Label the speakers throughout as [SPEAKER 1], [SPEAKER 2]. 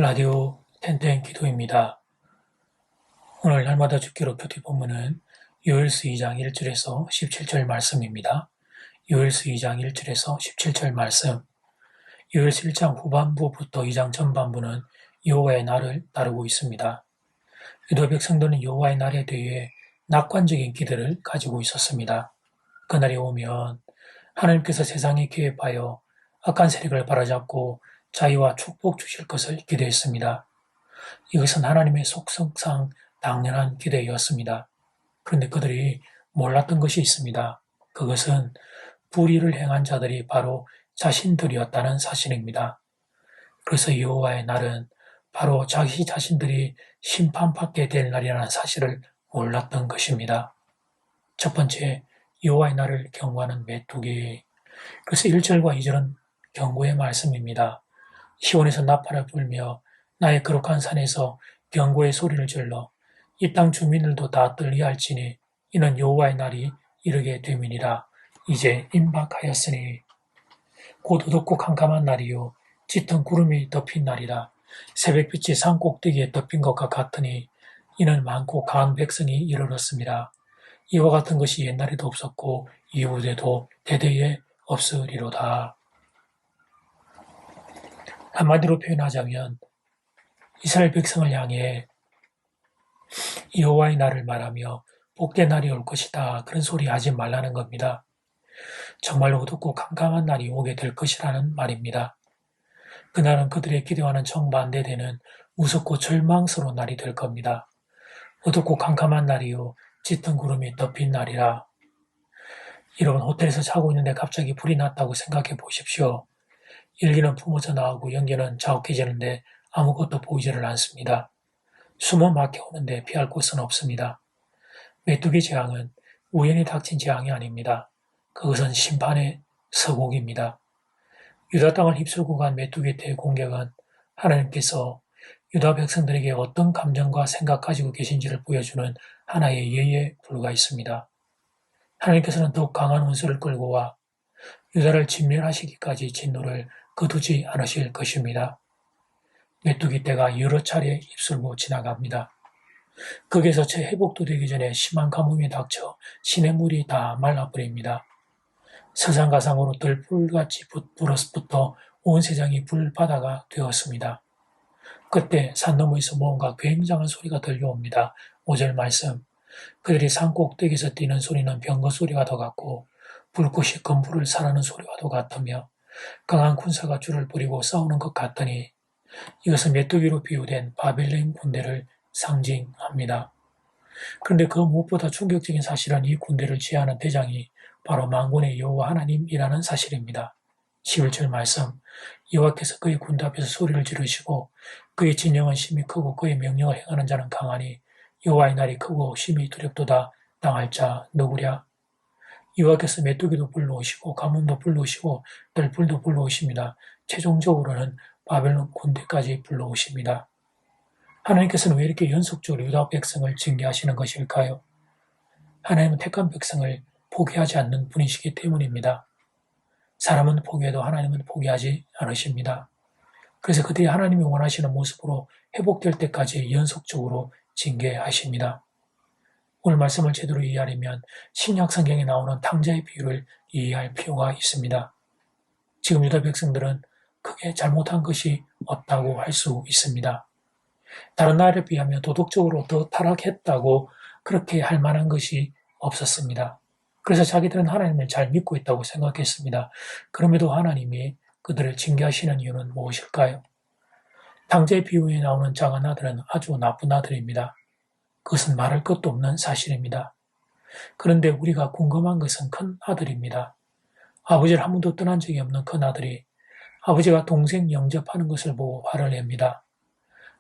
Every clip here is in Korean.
[SPEAKER 1] 라디오 텐텐 기도입니다. 오늘 날마다 죽기로 표티 본문은 요엘서 2장 1절에서 17절 말씀입니다. 요엘서 2장 1절에서 17절 말씀. 요엘서 1장 후반부부터 2장 전반부는 여호와의 날을 다루고 있습니다. 유다 백성들은 여호와의 날에 대해 낙관적인 기대를 가지고 있었습니다. 그날이 오면 하나님께서 세상에 개입하여 악한 세력을 바로잡고 자유와 축복 주실 것을 기대했습니다. 이것은 하나님의 속성상 당연한 기대였습니다. 그런데 그들이 몰랐던 것이 있습니다. 그것은 불의를 행한 자들이 바로 자신들이었다는 사실입니다. 그래서 여호와의 날은 바로 자기 자신들이 심판받게 될 날이라는 사실을 몰랐던 것입니다. 첫 번째, 여호와의 날을 경고하는 메뚜기. 그래서 1절과 2절은 경고의 말씀입니다. 시온에서 나팔을 불며 나의 거룩한 산에서 경고의 소리를 질러 이 땅 주민들도 다 떨게 할지니 이는 여호와의 날이 이르게 됨이니라. 이제 임박하였으니 곧 어둡고 캄캄한 날이요 짙은 구름이 덮인 날이라. 새벽빛이 산 꼭대기에 덮인 것과 같으니 이는 많고 강한 백성이 이르렀습니다. 이와 같은 것이 옛날에도 없었고 이후에도 대대에 없으리로다. 한마디로 표현하자면 이스라엘 백성을 향해 여호와의 날을 말하며 복된 날이 올 것이다. 그런 소리 하지 말라는 겁니다. 정말로 어둡고 캄캄한 날이 오게 될 것이라는 말입니다. 그날은 그들의 기대와는 정반대되는 무섭고 절망스러운 날이 될 겁니다. 어둡고 캄캄한 날이요 짙은 구름이 덮인 날이라. 여러분, 호텔에서 자고 있는데 갑자기 불이 났다고 생각해 보십시오. 일기는 뿜어져 나오고 연기는 자욱해지는데 아무것도 보이지를 않습니다. 숨은 막혀오는데 피할 곳은 없습니다. 메뚜기 재앙은 우연히 닥친 재앙이 아닙니다. 그것은 심판의 서곡입니다. 유다 땅을 휩쓸고 간 메뚜기 떼의 공격은 하나님께서 유다 백성들에게 어떤 감정과 생각 가지고 계신지를 보여주는 하나의 예에 불과했습니다. 하나님께서는 더욱 강한 원수를 끌고 와 유다를 진멸하시기까지 진노를 거두지 않으실 것입니다. 메뚜기 떼가 여러 차례 입술고 지나갑니다. 거기에서 채 회복도 되기 전에 심한 가뭄이 닥쳐 시냇물이 다 말라버립니다. 서산가상으로 들불같이 불어서부터 온 세상이 불바다가 되었습니다. 그때 산 너머에서 뭔가 굉장한 소리가 들려옵니다. 5절 말씀. 그들이 산 꼭대기에서 뛰는 소리는 병거 소리가 더 같고 불꽃이 건불을 사르는 소리와 도 같으며 강한 군사가 줄을 뿌리고 싸우는 것 같더니 이것은 메뚜기로 비유된 바벨론 군대를 상징합니다. 그런데 그 무엇보다 충격적인 사실은 이 군대를 지휘하는 대장이 바로 만군의 여호와 하나님이라는 사실입니다. 11절 말씀. 여호와께서 그의 군대 앞에서 소리를 지르시고 그의 진영은 심히 크고 그의 명령을 행하는 자는 강하니 여호와의 날이 크고 심히 두렵도다. 당할 자 누구랴. 여호와께서 메뚜기도 불러오시고 가뭄도 불러오시고 뜰불도 불러오십니다. 최종적으로는 바벨론 군대까지 불러오십니다. 하나님께서는 왜 이렇게 연속적으로 유다 백성을 징계하시는 것일까요? 하나님은 택한 백성을 포기하지 않는 분이시기 때문입니다. 사람은 포기해도 하나님은 포기하지 않으십니다. 그래서 그들이 하나님이 원하시는 모습으로 회복될 때까지 연속적으로 징계하십니다. 오늘 말씀을 제대로 이해하려면 신약 성경에 나오는 탕자의 비유를 이해할 필요가 있습니다. 지금 유다 백성들은 크게 잘못한 것이 없다고 할 수 있습니다. 다른 나라에 비하면 도덕적으로 더 타락했다고 그렇게 할 만한 것이 없었습니다. 그래서 자기들은 하나님을 잘 믿고 있다고 생각했습니다. 그럼에도 하나님이 그들을 징계하시는 이유는 무엇일까요? 탕자의 비유에 나오는 작은 아들은 아주 나쁜 아들입니다. 그것은 말할 것도 없는 사실입니다. 그런데 우리가 궁금한 것은 큰 아들입니다. 아버지를 한 번도 떠난 적이 없는 큰 아들이 아버지가 동생 영접하는 것을 보고 화를 냅니다.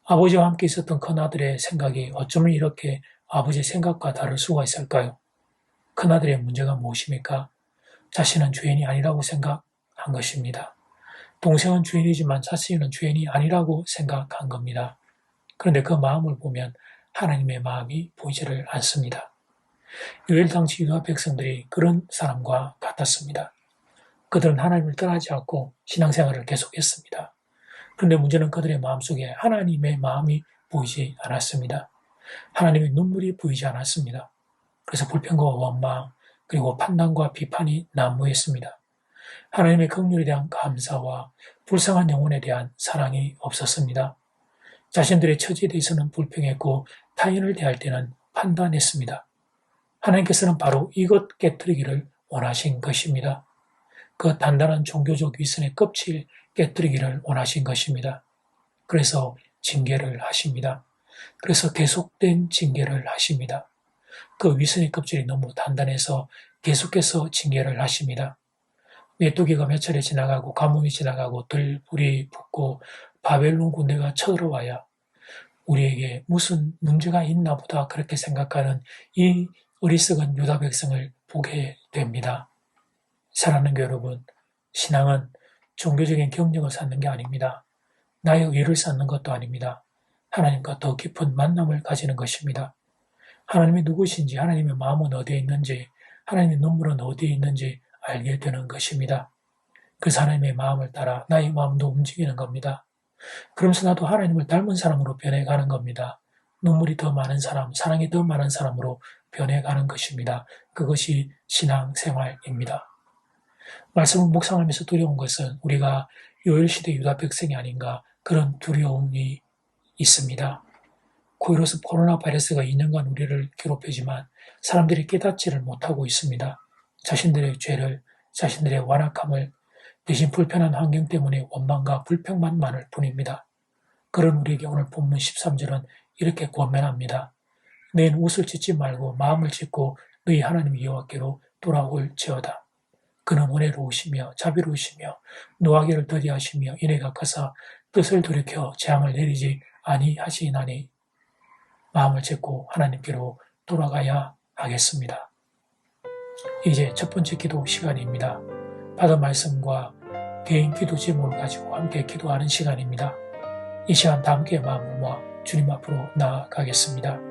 [SPEAKER 1] 아버지와 함께 있었던 큰 아들의 생각이 어쩌면 이렇게 아버지의 생각과 다를 수가 있을까요? 큰 아들의 문제가 무엇입니까? 자신은 죄인이 아니라고 생각한 것입니다. 동생은 죄인이지만 자신은 죄인이 아니라고 생각한 겁니다. 그런데 그 마음을 보면 하나님의 마음이 보이지를 않습니다. 요엘 당시 유다 백성들이 그런 사람과 같았습니다. 그들은 하나님을 떠나지 않고 신앙생활을 계속했습니다. 그런데 문제는 그들의 마음속에 하나님의 마음이 보이지 않았습니다. 하나님의 눈물이 보이지 않았습니다. 그래서 불평과 원망 그리고 판단과 비판이 난무했습니다. 하나님의 긍휼에 대한 감사와 불쌍한 영혼에 대한 사랑이 없었습니다. 자신들의 처지에 대해서는 불평했고 타인을 대할 때는 판단했습니다. 하나님께서는 바로 이것 깨뜨리기를 원하신 것입니다. 그 단단한 종교적 위선의 껍질 깨뜨리기를 원하신 것입니다. 그래서 징계를 하십니다. 그래서 계속된 징계를 하십니다. 그 위선의 껍질이 너무 단단해서 계속해서 징계를 하십니다. 메뚜기가 몇 차례 지나가고 가뭄이 지나가고 들불이 붙고 바벨론 군대가 쳐들어와야 우리에게 무슨 문제가 있나 보다 그렇게 생각하는 이 어리석은 유다 백성을 보게 됩니다. 사랑하는 여러분, 신앙은 종교적인 경력을 쌓는 게 아닙니다. 나의 의를 쌓는 것도 아닙니다. 하나님과 더 깊은 만남을 가지는 것입니다. 하나님이 누구신지, 하나님의 마음은 어디에 있는지, 하나님의 눈물은 어디에 있는지 알게 되는 것입니다. 그래서 하나님의 마음을 따라 나의 마음도 움직이는 겁니다. 그러면서 나도 하나님을 닮은 사람으로 변해가는 겁니다. 눈물이 더 많은 사람, 사랑이 더 많은 사람으로 변해가는 것입니다. 그것이 신앙생활입니다. 말씀을 묵상하면서 두려운 것은 우리가 요엘시대 유다 백성이 아닌가 그런 두려움이 있습니다. 코로나 바이러스가 2년간 우리를 괴롭히지만 사람들이 깨닫지를 못하고 있습니다. 자신들의 죄를, 자신들의 완악함을 대신 불편한 환경 때문에 원망과 불평만 많을 뿐입니다. 그런 우리에게 오늘 본문 13절은 이렇게 권면합니다. 너희는 옷을 찢지 말고 마음을 찢고 너희 하나님 여호와께로 돌아올지어다. 그는 은혜로우시며 자비로우시며 노하기를 더디하시며 인애가 크사 뜻을 돌이켜 재앙을 내리지 아니하시나니 마음을 찢고 하나님께로 돌아가야 하겠습니다. 이제 첫 번째 기도 시간입니다. 받은 말씀과 개인 기도 제목을 가지고 함께 기도하는 시간입니다. 이 시간 다 함께 마음을 모아 주님 앞으로 나아가겠습니다.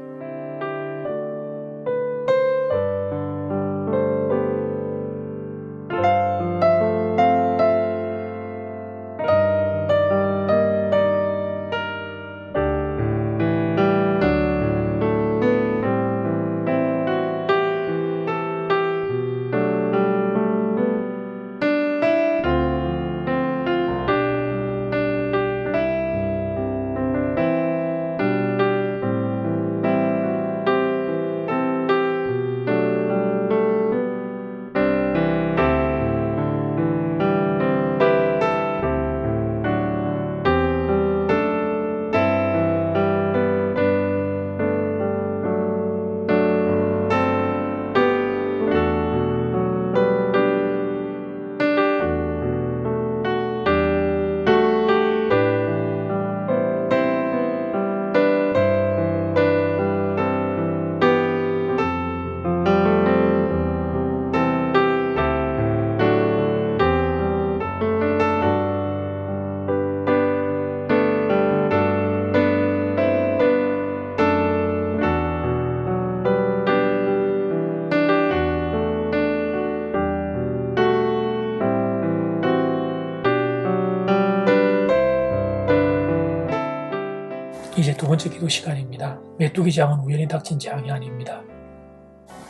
[SPEAKER 1] 이제 두 번째 기도 시간입니다. 메뚜기 재앙은 우연히 닥친 재앙이 아닙니다.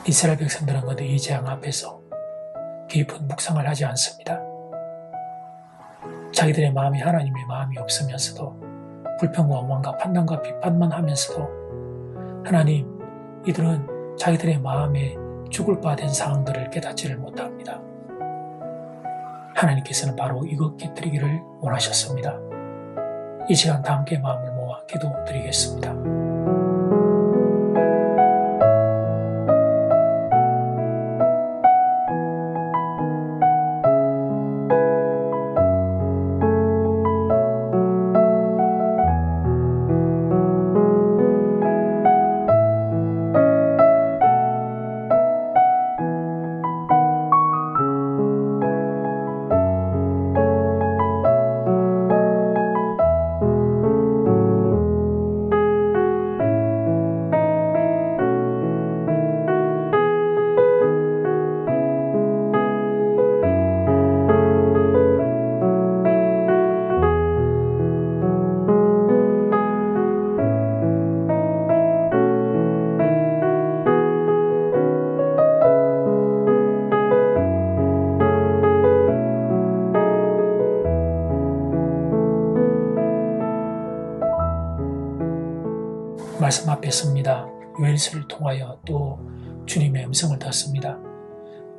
[SPEAKER 1] 이스라엘 백성들은 그런데 이 재앙 앞에서 깊은 묵상을 하지 않습니다. 자기들의 마음이 하나님의 마음이 없으면서도 불평과 원망과 판단과 비판만 하면서도 하나님, 이들은 자기들의 마음에 죽을 바 된 상황들을 깨닫지를 못합니다. 하나님께서는 바로 이것 깨뜨리기를 원하셨습니다. 이 시간 다 함께 마음을 모아 기도드리겠습니다. 말씀 앞에 섭니다. 요엘서를 통하여 또 주님의 음성을 듣습니다.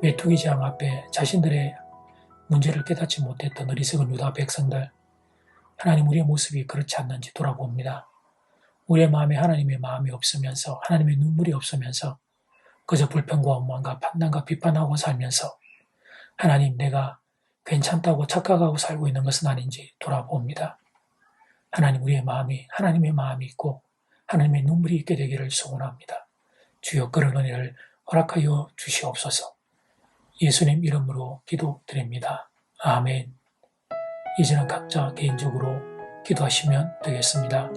[SPEAKER 1] 메뚜기 재앙 앞에 자신들의 문제를 깨닫지 못했던 어리석은 유다 백성들, 하나님 우리의 모습이 그렇지 않는지 돌아봅니다. 우리의 마음에 하나님의 마음이 없으면서, 하나님의 눈물이 없으면서 그저 불평과 원망과 판단과 비판하고 살면서 하나님 내가 괜찮다고 착각하고 살고 있는 것은 아닌지 돌아봅니다. 하나님 우리의 마음이 하나님의 마음이 있고 하나님의 눈물이 있게 되기를 소원합니다. 주여 그런 은혜를 허락하여 주시옵소서. 예수님 이름으로 기도드립니다. 아멘. 이제는 각자 개인적으로 기도하시면 되겠습니다.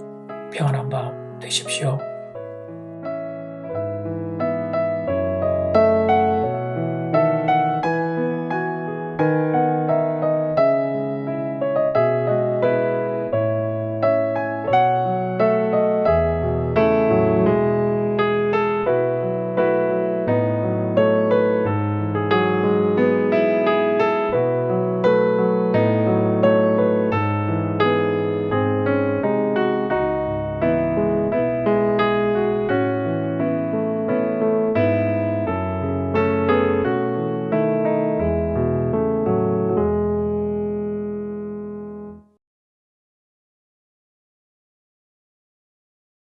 [SPEAKER 1] 평안한 밤 되십시오.